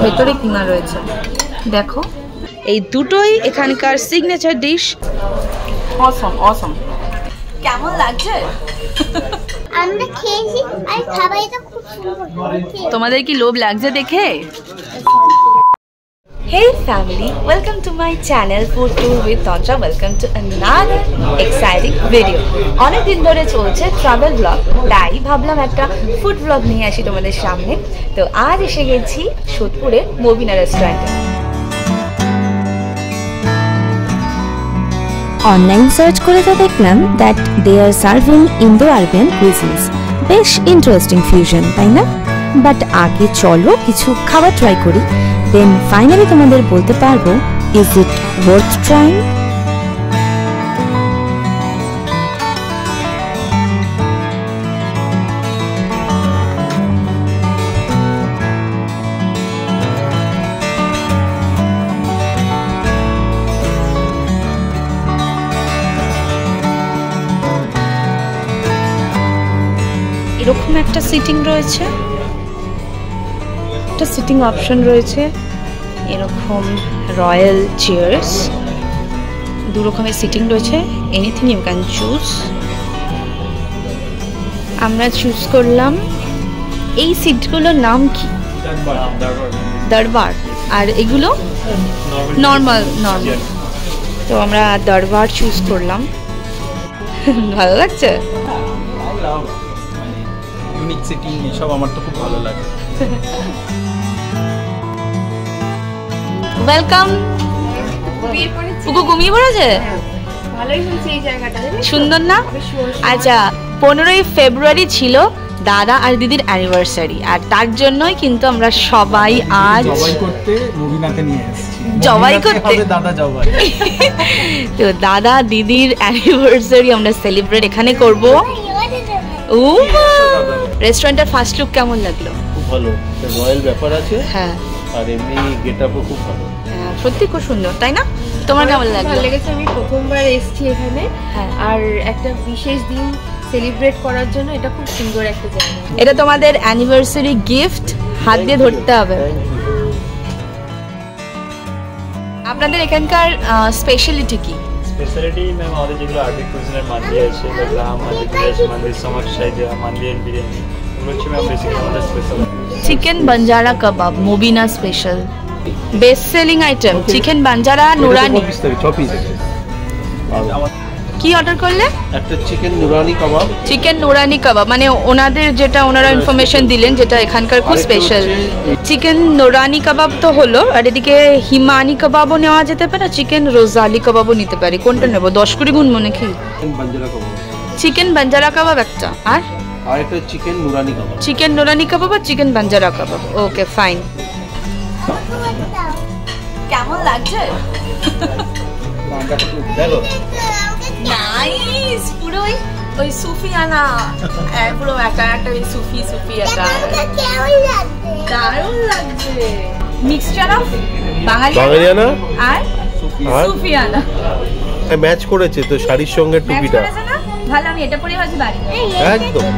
ভেতরে কিমা রয়েছে। দেখো এই দুটোই এখানকার সিগনেচার ডিশ। অসম অসম। কেমন লাগছে? আমরা খেয়েছি আর খাবারটা খুব সুন্দর। তোমাদের কি লোভ লাগছে দেখে? Hey family, welcome to my channel Food Tour with Tantra. Welcome to another exciting video. অনেক দিন ধরে চলছে ট্রাভেল ব্লগ, তাই ভাবলাম একটা ফুড ব্লগ নিয়ে আসি তোমাদের সামনে। তো আজ এসে গেছি সোদপুরের মবিনা রেস্টুরেন্টে। অনলাইন সার্চ করে তো দেখলাম that they are serving Indo Arabian cuisines. বেশ ইন্টারেস্টিং ফিউশন, তাই না? বাট আগে চলো কিছু খাবার ট্রাই করি, দেন ফাইনালি তোমাদের বলতে পারবো ইজ ইট ওয়ার্থ ট্রাইং। এরকম একটা সিটিং রয়েছে, একটা সিটিং অপশন রয়েছে, এরকম রয়্যাল চেয়ার্স, দু রকমের সিটিং রয়েছে। Anything you can choose. আমরা চুজ করলাম এই সিটগুলোর নাম কি? দরবার। আর এগুলো নর্মাল। তো আমরা দরবার চুজ করলাম। ভালো লাগছে? ইউনিক সিটিং এসব আমার তো খুব ভালো লাগে। ওয়েলকাম। পুকু ঘুমিয়ে পড়েছে? ভালোই হয়েছে এই জায়গাটা, সুন্দর না? আচ্ছা, 15ই ফেব্রুয়ারি ছিল দাদা আর দিদির অ্যানিভার্সারি, আর তার জন্যই কিন্তু আমরা সবাই আজ জবাই করতে মবিনাকে নিয়ে এসেছি। জবাই করতে দাদা জবাই। তো দাদা দিদির অ্যানিভার্সারি আমরা সেলিব্রেট এখানে করব। ও রেস্টুরেন্টের ফার্স্ট লুক কেমন লাগলো? খুব ভালো, রয়্যাল ব্যাপার আছে। হ্যাঁ, আর এমনি গেটআপও খুব ভালো। সত্যি খুব সুন্দর, তাই না? তোমার কেমন লাগলো? ভালো লেগেছে। আমি প্রথমবার এসেছি এখানে, আর একটা বিশেষ দিন সেলিব্রেট করার জন্য এটা খুব সুন্দর একটা জায়গা। এটা তোমাদের অ্যানিভার্সারি গিফট, হাত দিয়ে ধরতে হবে। আপনাদের এখানকার স্পেশালিটি কি? স্পেশালিটি ম্যাম আমাদের যেগুলো আরবিক কুজিনের মান্দি আছে, গ্রাম মান্দি, বিরাজ মান্দি, সমাজ সাইজা মান্দি এন্ড বিরিয়ানি, এগুলো হচ্ছে ম্যাম বেসিক্যালি আমাদের special. Chicken banjara kebab Mobina special best selling item. Chicken banjara noorani. কি অর্ডার করলে? একটা চিকেন নুরানি কাবাব। চিকেন নুরানি কাবাব মানে ওনাদের যেটা ওনারা ইনফরমেশন দিলেন, যেটা এখানকার খুব স্পেশাল। চিকেন নুরানি কাবাব তো হলো, আর এদিকে হিমানি কাবাবও নেওয়া যেতে পারে, চিকেন রোজালি কাবাবও নিতে পারি। কোনটা নেব? 10 করে গুণ মনে কি? বাঞ্জারা কাবাব। চিকেন বাঞ্জারা কাবাব একটা, আর একটা চিকেন নুরানি কাবাব। চিকেন নুরানি কাবাব আর chicken banjara kebab. Okay fine. কেমন লাগছে? দেখো নাইস, পুরো ওই সুফিয়ানা, পুরো একটা ওই সুফি একটা। দারুণ লাগছে। মিক্সচার অফ বাঙালিয়ানা আর সুফিয়ানা ম্যাচ করেছে তো শাড়ির সঙ্গে টুপিটা। ভালো, আমি এটা পরে আছি বাড়ি একদম।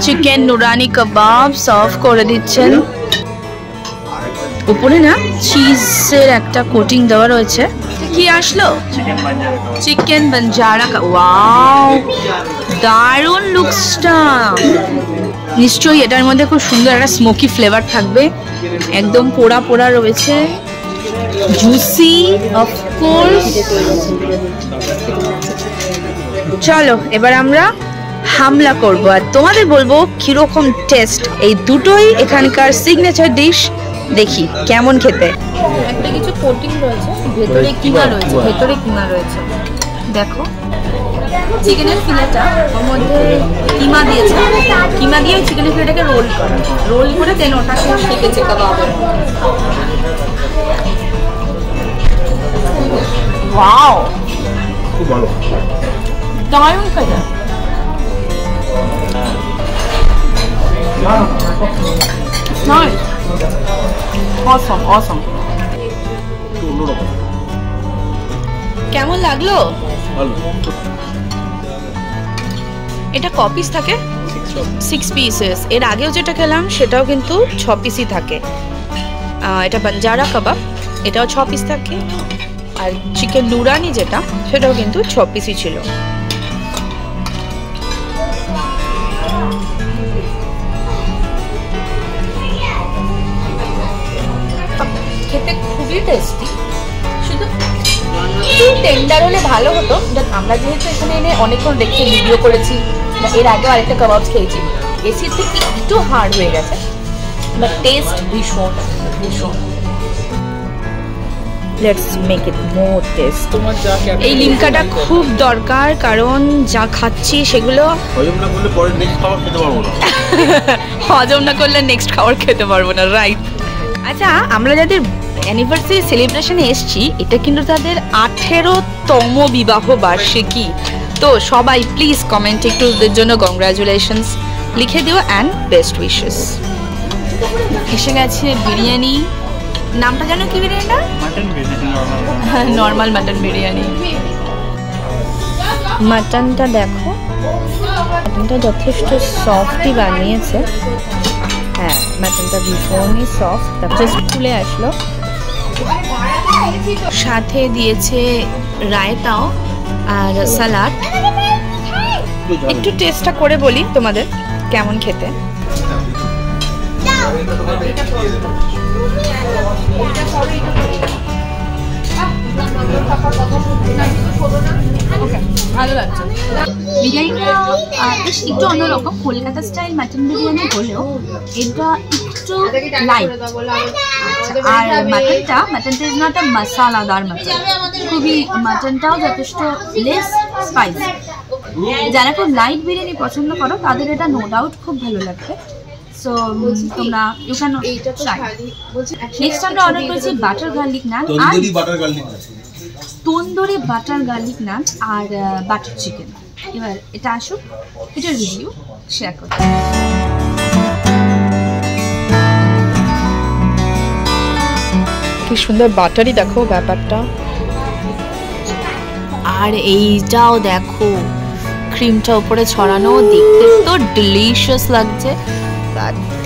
চিকেন নুরানি কাবাব সার্ভ করে দিচ্ছেন। উপরে না চিজের একটা কোটিং দেওয়া রয়েছে। কি আসলো? চিকেন বাঞ্জারা। ওয়াও, দারুণ লুকসটা। নিশ্চয়ই এটার মধ্যে খুব সুন্দর একটা স্মোকি ফ্লেভার থাকবে। একদম পোড়া পোড়া রয়েছে, জুসি অফকোর্স। চলো এবার আমরা হামলা করব আর তোমাদের বলবো কিরকম টেস্ট। এই দুটোই এখানকার সিগনেচার ডিশ, দেখি কেমন খেতে। একটা কিছু কোটিং রয়েছে, ভেতরে কিমা রয়েছে। দেখো চিকেনের ফিলেটা, ওর মধ্যে কিমা দিয়েছে, কিমা দিয়ে চিকেনের ফিলেটাকে রোল করে দেন ওটাকে শেখেছে কাবাবের। ওয়াও, খুব ভালো, দারুণ খেতে। Nice. Awesome. কেমন লাগলো? ভালো। এটা ক পিস থাকে? 6 পিসেস। এর আগেও যেটা খেলাম সেটাও কিন্তু 6 পিসই থাকে। এটা বাঞ্জারা কাবাব, এটাও 6 পিস থাকে। আর চিকেন নুরানি যেটা, সেটাও কিন্তু 6 পিসই ছিল। খেতে খুবই টেস্টি, শুধু একটু টেন্ডার হলে ভালো হতো। আমরা যেহেতু এখানে এনে অনেকক্ষণ দেখছি, ভিডিও করেছি, এর আগেও আরেকটা কাবাব খেয়েছি, এসির থেকে একটু হার্ড হয়ে গেছে, বাট টেস্ট ভীষণ ভীষণ। Let's make it more test. এই লিমকাটা খুব দরকার, কারণ যা খাচ্ছি সেগুলো হজম না করলে পরে নেক্সট খাবার খেতে পারবো না। হজম না করলে নেক্সট খাবার খেতে পারবো না, রাইট। আচ্ছা, আমরা যাদের অ্যানিভার্সারি সেলিব্রেশনে এসেছি, এটা কিন্তু তাদের 18তম বিবাহ বার্ষিকী। তো সবাই প্লিজ কমেন্টে একটু ওদের জন্য কংগ্রাচুলেশনস লিখে দিও অ্যান্ড বেস্ট উইশেস। এসে গেছে বিরিয়ানি, নামটা জানো কি বিরিয়ানিটা? Mutton biryani, normal mutton biryani. মাটনটা দেখো, মাটনটা যথেষ্ট সফটই বানিয়েছে। হ্যাঁ, মাটনটা ভীষণই সফট, তারপর জাস্ট খুলে আসলো। সাথে দিয়েছে রায়তাও আর সালাড। একটু টেস্টটা করে বলি তোমাদের কেমন খেতে। ভালো লাগছে বিরিয়ানিটা, বেশ একটু অন্যরকম। কলকাতা স্টাইল মাটন বিরিয়ানি হলেও এটা একটু লাইট। আর মাটনটা ইজ নট আ মশালাদার মাটন, খুবই মাটনটাও যথেষ্ট লেস স্পাইসি। যারা খুব লাইট বিরিয়ানি পছন্দ করো তাদের এটা নো ডাউট খুব ভালো লাগবে। সো তোমরা ইউ ক্যান ট্রাই। নেক্সট আমরা অর্ডার করেছি বাটার গার্লিক নান আর তন্দুরি বাটার গার্লিক নান আর বাটার চিকেন। এবার এটা আসুক, এটার রিভিউ শেয়ার করতে। কি সুন্দর বাটারই দেখো ব্যাপারটা। আর এইটাও দেখো, ক্রিমটা উপরে ছড়ানো, দেখতে তো ডিলিশিয়াস লাগছে।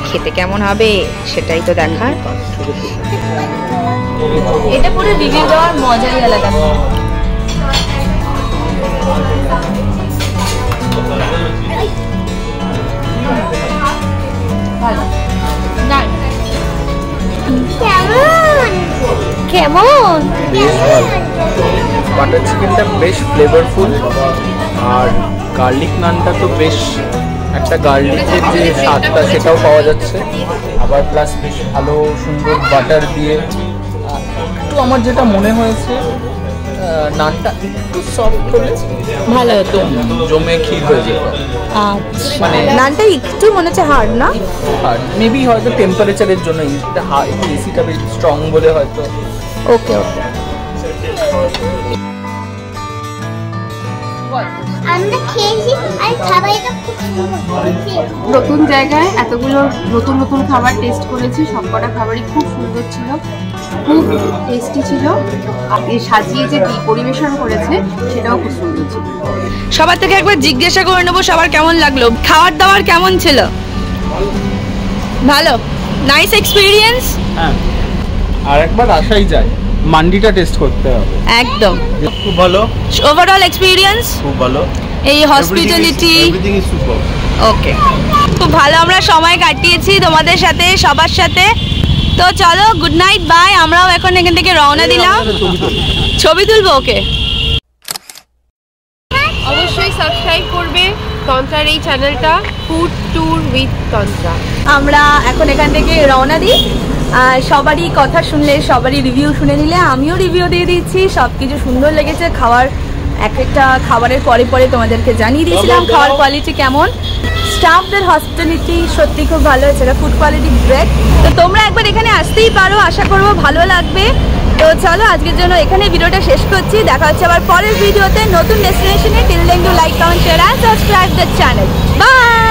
খেতে কেমন হবে সেটাই তো দেখার। এটা পুরো রিভিউ দেওয়ার মজাই আলাদা। কেমন? বাটার চিকেনটা বেশ ফ্লেভারফুল, আর গার্লিক নানটা তো বেশ একটা গার্লিকের যে স্বাদটা সেটাও পাওয়া যাচ্ছে, আবার প্লাস বেশ ভালো সুন্দর বাটার দিয়ে। একটু আমার যেটা মনে হয়েছে, নানটা একটু সফট হলে ভালো হতো, জমে ক্ষীর হয়ে যেত। মানে নানটা একটু মনে হচ্ছে হার্ড না? হার্ড মেবি, হয়তো টেম্পারেচারের জন্য। এটা এসিটা বেশ স্ট্রং বলে হয়তো। ওকে ওকে। আমরা খেয়েছি আর খাবারটা খুব সুন্দর। নতুন জায়গায় এতগুলো নতুন নতুন খাবার টেস্ট করেছি, সবকটা খাবারই খুব সুন্দর ছিল, খুব টেস্টি ছিল। আর সাজিয়ে যে পরিবেশন করেছে সেটাও খুব সুন্দর ছিল। সবার থেকে একবার জিজ্ঞাসা করে নেবো সবার কেমন লাগলো, খাবার দাবার কেমন ছিল? ভালো, নাইস এক্সপিরিয়েন্স। হ্যাঁ, আর একবার আসাই যায়, মান্ডিটা টেস্ট করতে হবে। একদম খুব ভালো, ওভারঅল এক্সপিরিয়েন্স খুব ভালো। এই হসপিটালিটি এভরিথিং ইজ সুপার। ওকে, খুব ভালো আমরা সময় কাটিয়েছি তোমাদের সাথে, সবার সাথে। তো চলো, গুড নাইট, বাই। আমরাও এখন এখান থেকে রওনা দিলাম। ছবি তুলবো? ওকে, অবশ্যই সাবস্ক্রাইব করবে তন্ত্রার এই চ্যানেলটা, ফুড ট্যুর উইথ তন্ত্রা। আমরা এখন এখান থেকে রওনা দিই। সবারই কথা শুনলে, সবারই রিভিউ শুনে নিলে, আমিও রিভিউ দিয়ে দিচ্ছি। সব কিছু সুন্দর লেগেছে। খাবার, এক একটা খাবারের পরে পরে তোমাদেরকে জানিয়ে দিয়েছিলাম খাওয়ার কোয়ালিটি কেমন। স্টাফদের হসপিটালিটি সত্যি খুব ভালো হয়েছে, ফুড কোয়ালিটি গ্রেট। তো তোমরা একবার এখানে আসতেই পারো, আশা করবো ভালো লাগবে। তো চলো, আজকের জন্য এখানে ভিডিওটা শেষ করছি। দেখা হচ্ছে আবার পরের ভিডিওতে নতুন ডেস্টিনেশনে। Till then do like, comment, share and subscribe the channel. By.